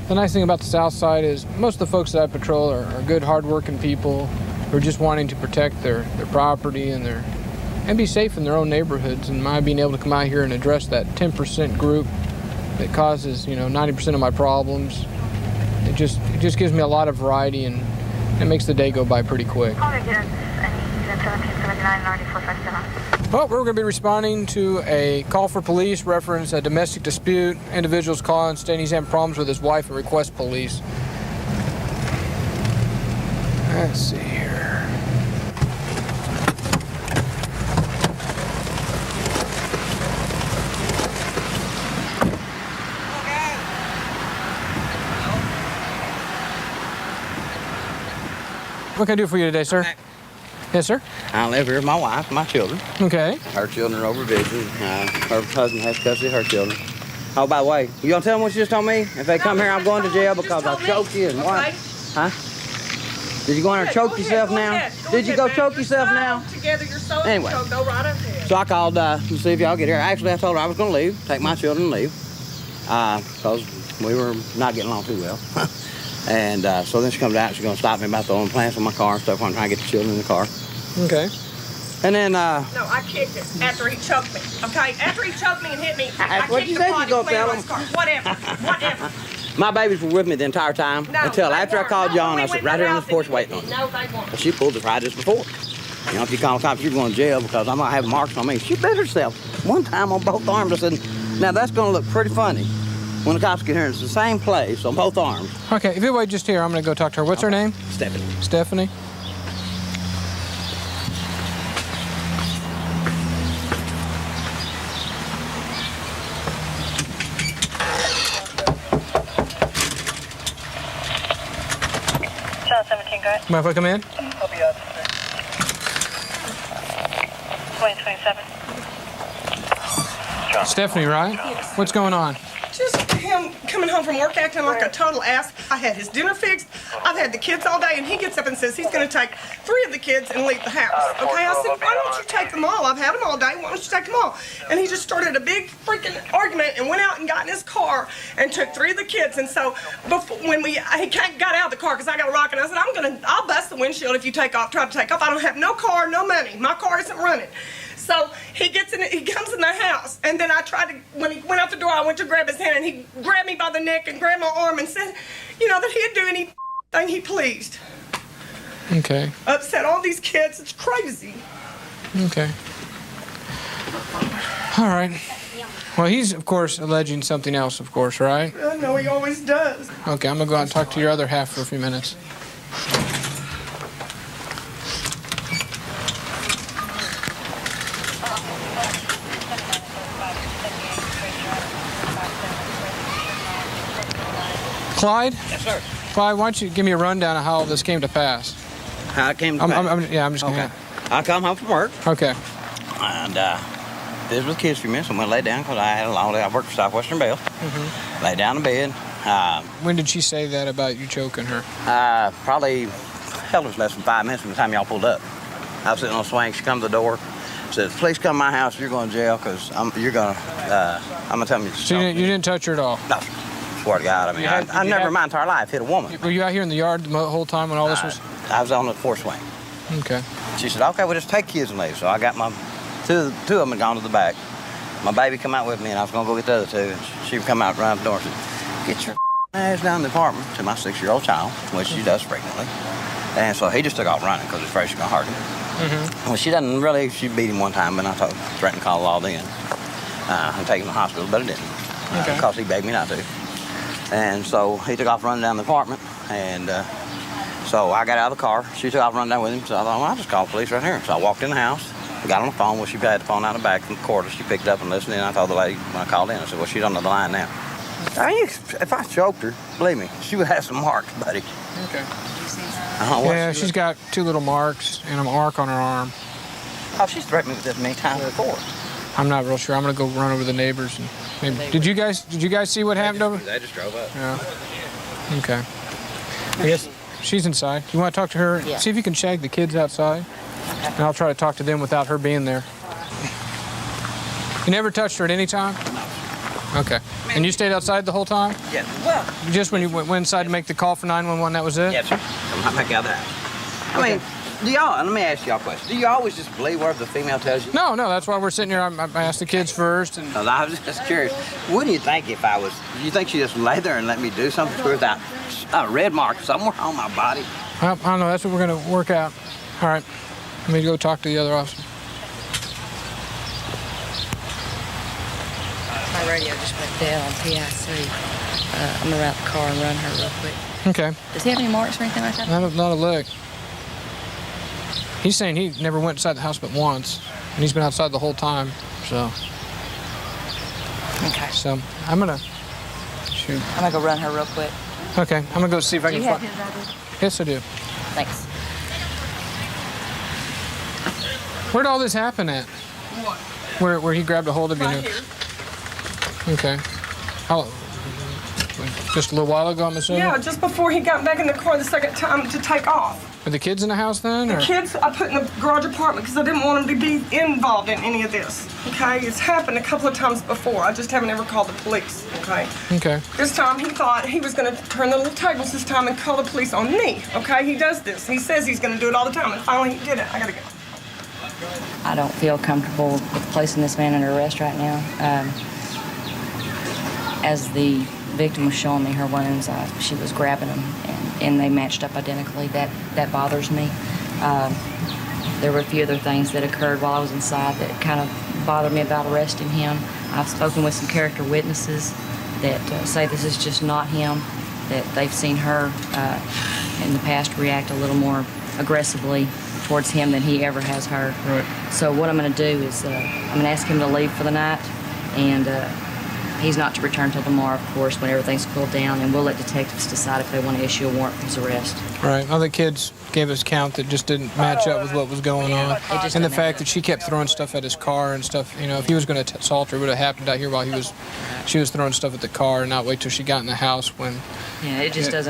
The nice thing about the South Side is most of the folks that I patrol are good, hard-working people who are just wanting to protect their property and be safe in their own neighborhoods. And my being able to come out here and address that 10% group that causes 90% of my problems, it just gives me a lot of variety, and it makes the day go by pretty quick. Well, we're going to be responding to a call for police, reference a domestic dispute. Individuals calling stating he's having problems with his wife and request police. Let's see here. What can I do for you today, sir? Okay. Yes, sir? I live here with my wife, my children. Okay. Her children are over visiting. Her husband has custody of her children. Oh, by the way, you gonna tell them what you just told me? If they come here, I'm going to jail because I choked you and what? Huh? Did you go in there and choke yourself now? Did you go choke yourself now? Together, you're so Anyway. go right up there. So I called to see if y'all get here. Actually, I told her I was gonna leave, take my children and leave, because we were not getting along too well. And so then she comes out, she's gonna stop me about throwing plants on my car and stuff when I'm trying to get the children in the car. Okay. No, And then, I kicked him after he choked me. Okay, after he choked me and hit me, I what kicked you the said you potty gonna clean tell on his him. car. Whatever, whatever. my babies were with me the entire time No, until they after I weren't. called No, John. we I went sat right here on out this porch and- waiting on her. No, they weren't. But she pulled us right just before. You know, if you call the cops, you're going to jail because I'm not having marks on me. She bit herself one time on both arms. I said, now that's going to look pretty funny when the cops get here. It's the same place on both arms. Okay, if you wait just here, I'm going to go talk to her. What's her name? Stephanie. Stephanie? Channel 17, go ahead. Mind if I come in? I'll be out. 2027. Stephanie, right? What's going on? Just him coming home from work acting like a total ass. I had his dinner fixed. I've had the kids all day, and he gets up and says he's going to take 3 of the kids and leave the house. Okay, I said, why don't you take them all? I've had them all day. Why don't you take them all? And he just started a big freaking argument and went out and got in his car and took 3 of the kids. And so before, when he got out of the car because I got a rock, and I said, I'll bust the windshield if you try to take off. I don't have no car, no money. My car isn't running. So he comes in the house, and then I tried to, when he went out the door, I went to grab his hand, and he grabbed me by the neck and grabbed my arm and said, that he'd do anything he pleased. Okay. Upset all these kids, it's crazy. Okay. All right. Well, he's, of course, alleging something else, of course, right? I know he always does. Okay, I'm going to go out and talk to your other half for a few minutes. Clyde? Yes, sir. Clyde, why don't you give me a rundown of how all this came to pass? How it came to I'm just Okay. going I come home from work, to... Okay. and this was the kids for a minute, so I'm going to lay down because I had a long day. I worked for Southwestern Bell. Lay down in bed. When did she say that about you choking her? Probably, hell, it was less than 5 minutes from the time y'all pulled up. I was sitting on a swing. She comes to the door, says, please come to my house. You're going to jail because I'm going to tell you. So you didn't touch her at all? No. Swear to God. I mean, I never in my entire life hit a woman. Were you out here in the yard the whole time when all this was? I was on the porch swing. Okay. She said, okay, well, just take kids and leave. So I got my two of them had gone to the back. My baby come out with me, and I was going to go get the other 2. And she would come out around the door and said, get your ass down the apartment to my 6-year-old child, which she does frequently. And so he just took off running because he's afraid she's going to hurt him. Well, she doesn't really, she beat him one time, but I threatened to call the law then and take him to the hospital, but I didn't because he begged me not to. And so he took off running down the apartment, and so I got out of the car. She took off running down with him, so I thought, well, I'll just call the police right here. So I walked in the house, got on the phone. Well, she had the phone out the back from the quarter. She picked it up and listened, and I told the lady when I called in, I said, well, she's on the line now. I mean, if I choked her, believe me, she would have some marks, buddy. Okay. Yeah, She's got 2 little marks and a mark on her arm. Oh, she's threatened me with this many times before. I'm not real sure. I'm gonna go run over the neighbors and maybe. Did you guys see what happened over? They just drove up. Yeah. Okay. I guess she's inside. You want to talk to her? Yeah. See if you can shag the kids outside, and I'll try to talk to them without her being there. You never touched her at any time? Okay. And you stayed outside the whole time? Yeah. Well, Just when you went inside to make the call for 911, that was it? yes, sir. Come right back out of the house. I mean, do y'all, and let me ask y'all a question. Do you always just believe whatever the female tells you? No, that's why we're sitting here. I asked the kids first. And No, I was just curious. Wouldn't you think if I was, you think she just lay there and let me do something to her without a red mark somewhere on my body? I don't know. That's what we're going to work out. All right. Let me go talk to the other officer. My radio just went dead on PIC. I'm gonna route the car and run her real quick. Okay. Does he have any marks or anything like that? Not a lick. He's saying he never went inside the house but once, and he's been outside the whole time. So Okay. I'm gonna shoot. I'm gonna go run her real quick. Okay. I'm gonna go see if I Do can you have find. his ID? Yes, I do. Thanks. Where'd all this happen at? What? Where he grabbed a hold of you? Right here. Okay. How? Just a little while ago, I'm assuming. Yeah, just before he got back in the car the second time to take off. Were the kids in the house then? The Or? kids I put in the garage apartment because I didn't want them to be involved in any of this. Okay, it's happened a couple of times before. I just haven't ever called the police. Okay. Okay. This time he thought he was going to turn the little tables this time and call the police on me. Okay, he does this. He says he's going to do it all the time, and finally he did it. I gotta go. I don't feel comfortable with placing this man under arrest right now. As the victim was showing me her wounds, she was grabbing them, and they matched up identically. That bothers me. There were a few other things that occurred while I was inside that kind of bothered me about arresting him. I've spoken with some character witnesses that say this is just not him, that they've seen her in the past react a little more aggressively towards him than he ever has her. Right. So what I'm going to do is I'm going to ask him to leave for the night, and he's not to return till tomorrow, of course, when everything's cooled down, and we'll let detectives decide if they want to issue a warrant for his arrest. Right. Other kids gave us count that just didn't match up with what was going on. just And the didn't fact that she kept throwing stuff at his car and stuff, if he was going to assault her, it would have happened out here while she was throwing stuff at the car and not wait till she got in the house when. Yeah, it just doesn't